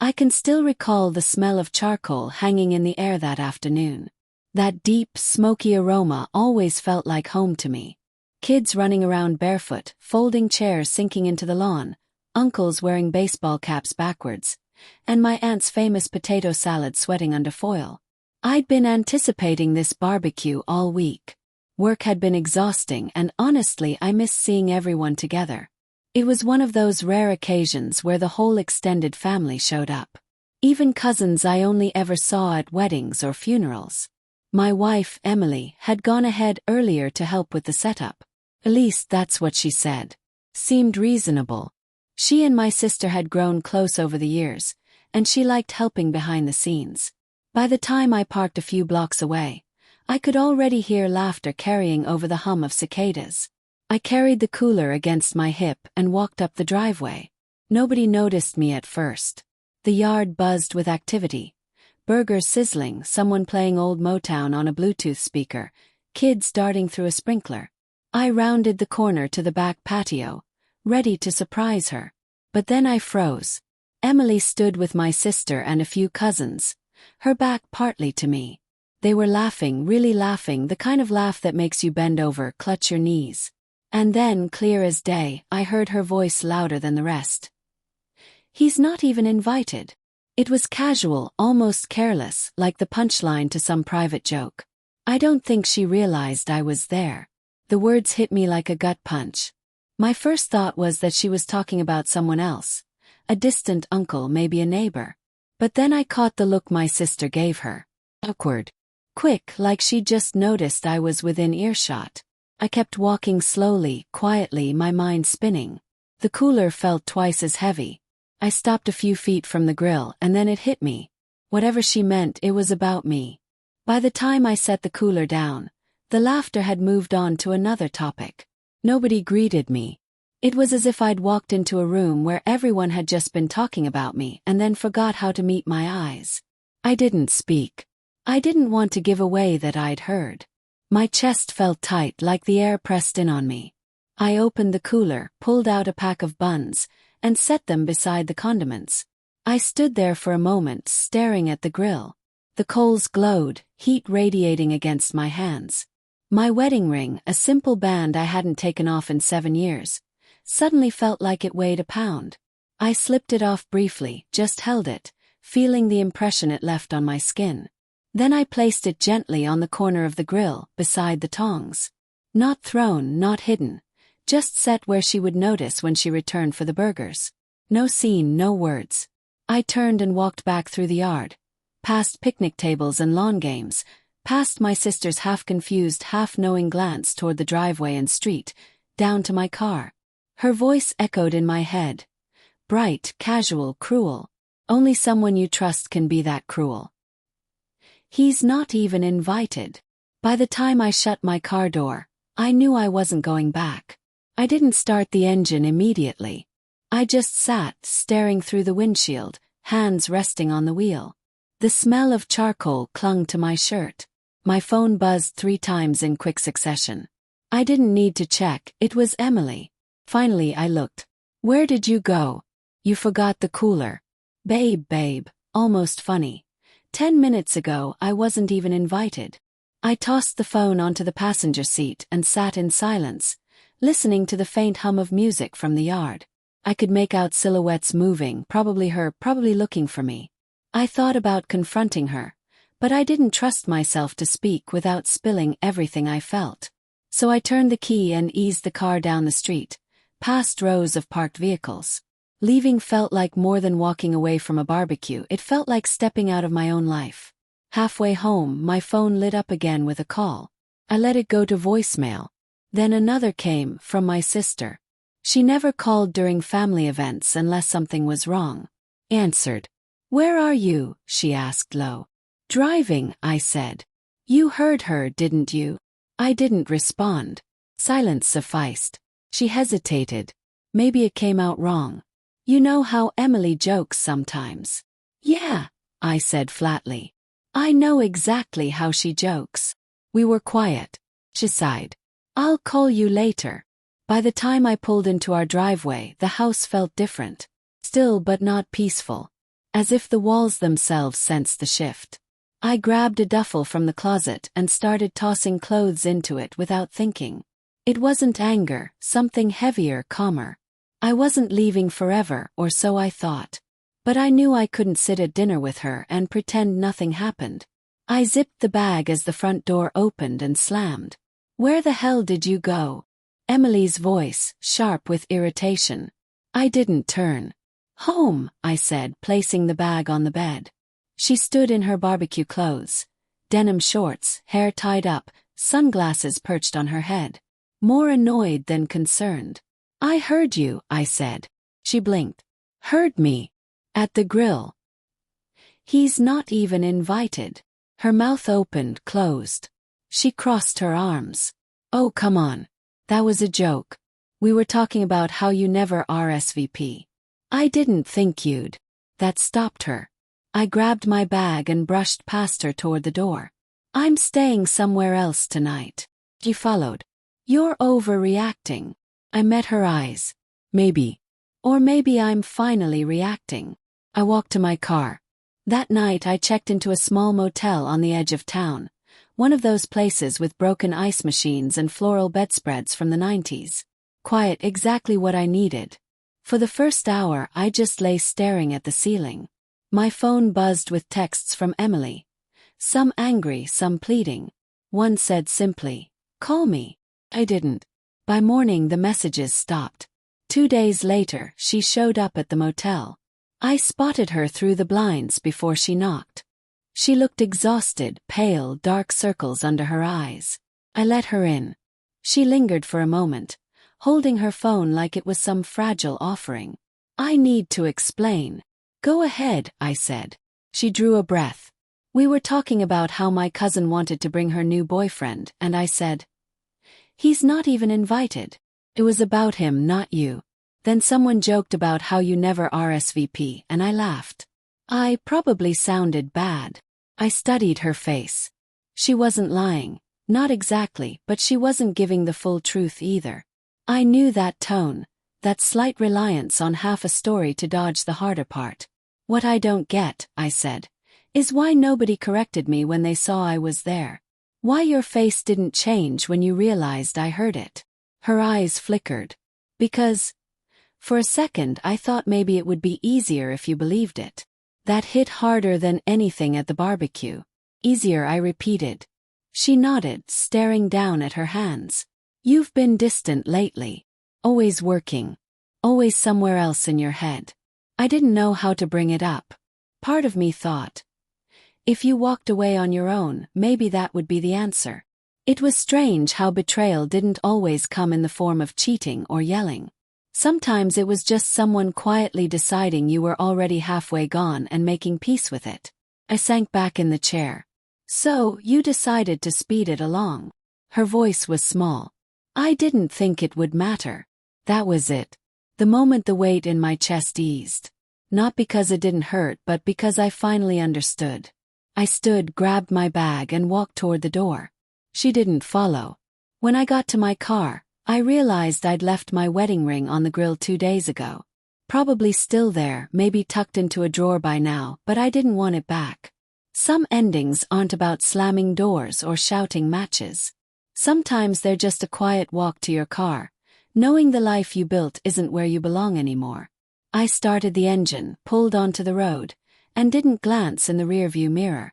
I can still recall the smell of charcoal hanging in the air that afternoon. That deep, smoky aroma always felt like home to me. Kids running around barefoot, folding chairs sinking into the lawn, uncles wearing baseball caps backwards, and my aunt's famous potato salad sweating under foil. I'd been anticipating this barbecue all week. Work had been exhausting and honestly I missed seeing everyone together. It was one of those rare occasions where the whole extended family showed up. Even cousins I only ever saw at weddings or funerals. My wife, Emily, had gone ahead earlier to help with the setup. At least that's what she said. Seemed reasonable. She and my sister had grown close over the years, and she liked helping behind the scenes. By the time I parked a few blocks away, I could already hear laughter carrying over the hum of cicadas. I carried the cooler against my hip and walked up the driveway. Nobody noticed me at first. The yard buzzed with activity. Burgers sizzling, someone playing old Motown on a Bluetooth speaker, kids darting through a sprinkler. I rounded the corner to the back patio, ready to surprise her. But then I froze. Emily stood with my sister and a few cousins, her back partly to me. They were laughing, really laughing, the kind of laugh that makes you bend over, clutch your knees. And then, clear as day, I heard her voice louder than the rest. "He's not even invited." It was casual, almost careless, like the punchline to some private joke. I don't think she realized I was there. The words hit me like a gut punch. My first thought was that she was talking about someone else, a distant uncle, maybe a neighbor. But then I caught the look my sister gave her. Awkward. Quick, like she'd just noticed I was within earshot. I kept walking slowly, quietly, my mind spinning. The cooler felt twice as heavy. I stopped a few feet from the grill and then it hit me. Whatever she meant, it was about me. By the time I set the cooler down, the laughter had moved on to another topic. Nobody greeted me. It was as if I'd walked into a room where everyone had just been talking about me and then forgot how to meet my eyes. I didn't speak. I didn't want to give away that I'd heard. My chest felt tight like the air pressed in on me. I opened the cooler, pulled out a pack of buns, and set them beside the condiments. I stood there for a moment, staring at the grill. The coals glowed, heat radiating against my hands. My wedding ring, a simple band I hadn't taken off in 7 years, suddenly felt like it weighed a pound. I slipped it off briefly, just held it, feeling the impression it left on my skin. Then I placed it gently on the corner of the grill, beside the tongs. Not thrown, not hidden. Just set where she would notice when she returned for the burgers. No scene, no words. I turned and walked back through the yard, past picnic tables and lawn games, past my sister's half-confused, half-knowing glance toward the driveway and street, down to my car. Her voice echoed in my head. Bright, casual, cruel. Only someone you trust can be that cruel. He's not even invited. By the time I shut my car door, I knew I wasn't going back. I didn't start the engine immediately. I just sat, staring through the windshield, hands resting on the wheel. The smell of charcoal clung to my shirt. My phone buzzed 3 times in quick succession. I didn't need to check, it was Emily. Finally I looked. "Where did you go?" "You forgot the cooler." Babe, almost funny. 10 minutes ago I wasn't even invited. I tossed the phone onto the passenger seat and sat in silence, listening to the faint hum of music from the yard. I could make out silhouettes moving, probably her, probably looking for me. I thought about confronting her, but I didn't trust myself to speak without spilling everything I felt. So I turned the key and eased the car down the street, past rows of parked vehicles. Leaving felt like more than walking away from a barbecue, it felt like stepping out of my own life. Halfway home, my phone lit up again with a call. I let it go to voicemail. Then another came, from my sister. She never called during family events unless something was wrong. Answered. "Where are you?" she asked low. "Driving," I said. "You heard her, didn't you?" I didn't respond. Silence sufficed. She hesitated. Maybe it came out wrong. "You know how Emily jokes sometimes." "Yeah," I said flatly. "I know exactly how she jokes." We were quiet. She sighed. "I'll call you later." By the time I pulled into our driveway, the house felt different. Still but not peaceful. as if the walls themselves sensed the shift. I grabbed a duffel from the closet and started tossing clothes into it without thinking. It wasn't anger, something heavier, calmer. I wasn't leaving forever, or so I thought. But I knew I couldn't sit at dinner with her and pretend nothing happened. I zipped the bag as the front door opened and slammed. "Where the hell did you go?" Emily's voice, sharp with irritation. I didn't turn. "Home," I said, placing the bag on the bed. She stood in her barbecue clothes. Denim shorts, hair tied up, sunglasses perched on her head. More annoyed than concerned. "I heard you," I said. She blinked. "Heard me?" "At the grill." "He's not even invited." Her mouth opened, closed. She crossed her arms. "Oh, come on. That was a joke. We were talking about how you never RSVP. I didn't think you'd." That stopped her. I grabbed my bag and brushed past her toward the door. "I'm staying somewhere else tonight." She followed. "You're overreacting." I met her eyes. "Maybe. Or maybe I'm finally reacting." I walked to my car. That night I checked into a small motel on the edge of town. One of those places with broken ice machines and floral bedspreads from the 90s. Quiet, exactly what I needed. For the first hour I just lay staring at the ceiling. My phone buzzed with texts from Emily. Some angry, some pleading. One said simply, "Call me." I didn't. By morning the messages stopped. 2 days later she showed up at the motel. I spotted her through the blinds before she knocked. She looked exhausted, pale, dark circles under her eyes. I let her in. She lingered for a moment, holding her phone like it was some fragile offering. "I need to explain." "Go ahead," I said. She drew a breath. "We were talking about how my cousin wanted to bring her new boyfriend, and I said, 'He's not even invited.' It was about him, not you. Then someone joked about how you never RSVP, and I laughed. I probably sounded bad." I studied her face. She wasn't lying. Not exactly, but she wasn't giving the full truth either. I knew that tone, that slight reliance on half a story to dodge the harder part. "What I don't get," I said, "is why nobody corrected me when they saw I was there. Why your face didn't change when you realized I heard it." Her eyes flickered. "Because, for a second I thought maybe it would be easier if you believed it." That hit harder than anything at the barbecue. "Easier," I repeated. She nodded, staring down at her hands. "You've been distant lately. Always working. Always somewhere else in your head." I didn't know how to bring it up. Part of me thought, if you walked away on your own, maybe that would be the answer. It was strange how betrayal didn't always come in the form of cheating or yelling. Sometimes it was just someone quietly deciding you were already halfway gone and making peace with it. I sank back in the chair. "So, you decided to speed it along." Her voice was small. "I didn't think it would matter." That was it. The moment the weight in my chest eased. Not because it didn't hurt, but because I finally understood. I stood, grabbed my bag, and walked toward the door. She didn't follow. When I got to my car, I realized I'd left my wedding ring on the grill 2 days ago. Probably still there, maybe tucked into a drawer by now, but I didn't want it back. Some endings aren't about slamming doors or shouting matches. Sometimes they're just a quiet walk to your car, knowing the life you built isn't where you belong anymore. I started the engine, pulled onto the road, and didn't glance in the rearview mirror.